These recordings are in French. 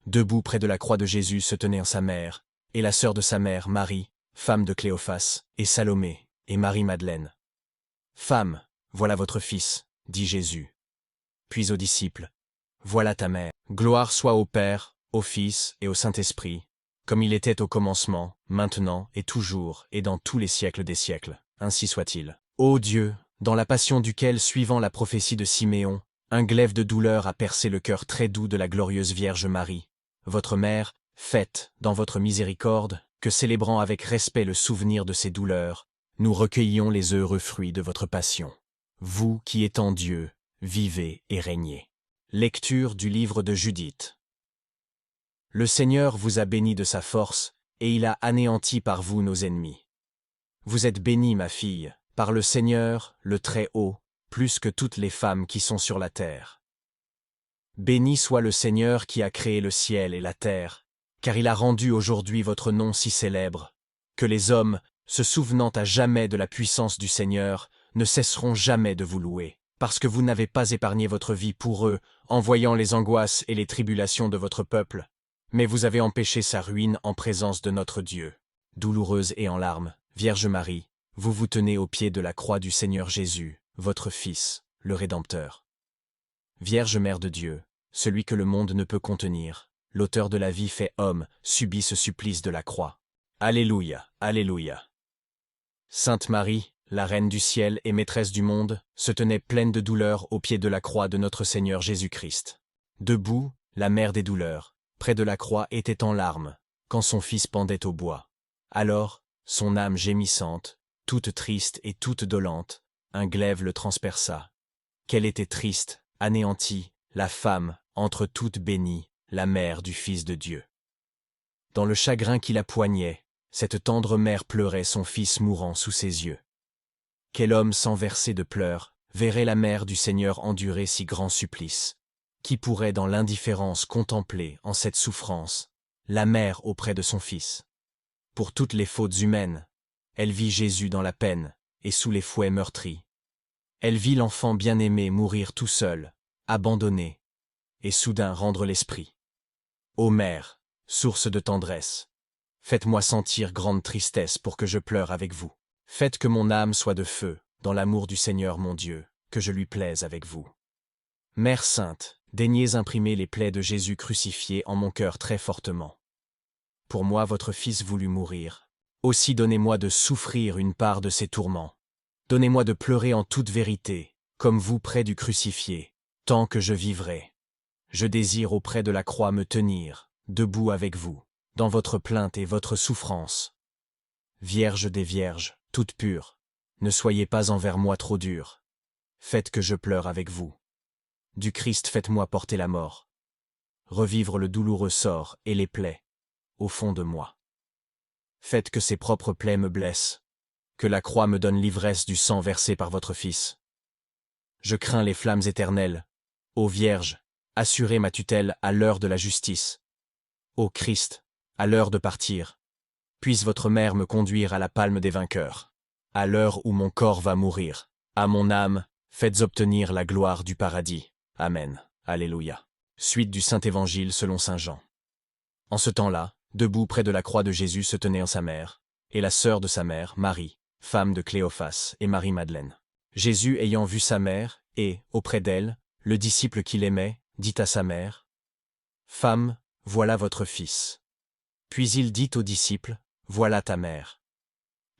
Debout près de la croix de Jésus se tenaient sa mère, et la sœur de sa mère, Marie, femme de Cléophas, et Salomé, et Marie-Madeleine. « Femme, voilà votre fils, dit Jésus. Puis aux disciples, « Voilà ta mère. Gloire soit au Père, au Fils et au Saint-Esprit, comme il était au commencement, maintenant et toujours, et dans tous les siècles des siècles. Ainsi soit-il. Ô Dieu, dans la passion duquel, suivant la prophétie de Siméon, un glaive de douleur a percé le cœur très doux de la glorieuse Vierge Marie, votre mère, faites, dans votre miséricorde, que célébrant avec respect le souvenir de ces douleurs, nous recueillions les heureux fruits de votre passion. Vous qui étant Dieu, vivez et régnez. » Lecture du livre de Judith. Le Seigneur vous a béni de sa force, et il a anéanti par vous nos ennemis. Vous êtes bénie, ma fille, par le Seigneur, le Très-Haut, plus que toutes les femmes qui sont sur la terre. Béni soit le Seigneur qui a créé le ciel et la terre, car il a rendu aujourd'hui votre nom si célèbre, que les hommes, se souvenant à jamais de la puissance du Seigneur, ne cesseront jamais de vous louer, parce que vous n'avez pas épargné votre vie pour eux, en voyant les angoisses et les tribulations de votre peuple, mais vous avez empêché sa ruine en présence de notre Dieu. Douloureuse et en larmes, Vierge Marie, vous vous tenez au pied de la croix du Seigneur Jésus, votre Fils, le Rédempteur. Vierge Mère de Dieu, celui que le monde ne peut contenir, l'auteur de la vie fait homme, subit ce supplice de la croix. Alléluia, Alléluia. Sainte Marie, la Reine du ciel et maîtresse du monde, se tenait pleine de douleur au pied de la croix de notre Seigneur Jésus-Christ. Debout, la mère des douleurs, près de la croix était en larmes, quand son fils pendait au bois. Alors, son âme gémissante, toute triste et toute dolente, un glaive le transperça. Qu'elle était triste, anéantie, la femme, entre toutes bénies, la mère du Fils de Dieu. Dans le chagrin qui la poignait, cette tendre mère pleurait son fils mourant sous ses yeux. Quel homme sans verser de pleurs verrait la mère du Seigneur endurer si grand supplice? Qui pourrait dans l'indifférence contempler, en cette souffrance, la mère auprès de son fils? Pour toutes les fautes humaines, elle vit Jésus dans la peine, et sous les fouets meurtris. Elle vit l'enfant bien-aimé mourir tout seul, abandonné, et soudain rendre l'esprit. Ô mère, source de tendresse, faites-moi sentir grande tristesse pour que je pleure avec vous. Faites que mon âme soit de feu, dans l'amour du Seigneur mon Dieu, que je lui plaise avec vous. Mère sainte, daignez imprimer les plaies de Jésus crucifié en mon cœur très fortement. Pour moi votre Fils voulut mourir. Aussi donnez-moi de souffrir une part de ses tourments. Donnez-moi de pleurer en toute vérité, comme vous près du crucifié, tant que je vivrai. Je désire auprès de la croix me tenir, debout avec vous, dans votre plainte et votre souffrance. Vierge des Vierges, toute pure, ne soyez pas envers moi trop dure. Faites que je pleure avec vous. Du Christ faites-moi porter la mort. Revivre le douloureux sort et les plaies, au fond de moi. Faites que ses propres plaies me blessent, que la croix me donne l'ivresse du sang versé par votre Fils. Je crains les flammes éternelles. Ô Vierge, assurez ma tutelle à l'heure de la justice. Ô Christ, à l'heure de partir, puisse votre mère me conduire à la palme des vainqueurs. À l'heure où mon corps va mourir, à mon âme, faites obtenir la gloire du paradis. Amen. Alléluia. Suite du Saint-Évangile selon saint Jean. En ce temps-là, debout près de la croix de Jésus se tenait sa mère, et la sœur de sa mère, Marie, femme de Cléophas, et Marie-Madeleine. Jésus ayant vu sa mère, et, auprès d'elle, le disciple qu'il aimait, dit à sa mère, « Femme, voilà votre fils. » Puis il dit au disciple, « Voilà ta mère. »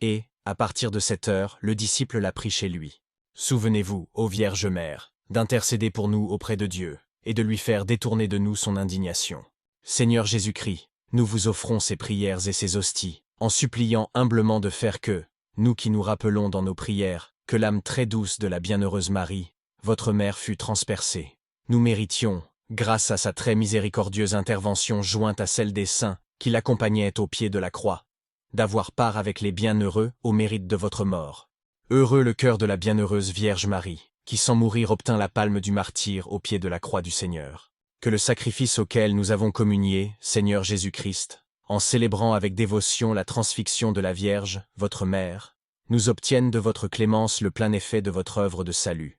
Et, à partir de cette heure, le disciple l'a pris chez lui. Souvenez-vous, ô Vierge Mère, d'intercéder pour nous auprès de Dieu, et de lui faire détourner de nous son indignation. Seigneur Jésus-Christ, nous vous offrons ces prières et ces hosties, en suppliant humblement de faire que, nous qui nous rappelons dans nos prières, que l'âme très douce de la bienheureuse Marie, votre mère fut transpercée. Nous méritions, grâce à sa très miséricordieuse intervention jointe à celle des saints, qui l'accompagnaient au pied de la croix, d'avoir part avec les bienheureux au mérite de votre mort. Heureux le cœur de la bienheureuse Vierge Marie, qui sans mourir obtint la palme du martyre au pied de la croix du Seigneur. Que le sacrifice auquel nous avons communié, Seigneur Jésus-Christ, en célébrant avec dévotion la transfixion de la Vierge, votre mère, nous obtienne de votre clémence le plein effet de votre œuvre de salut.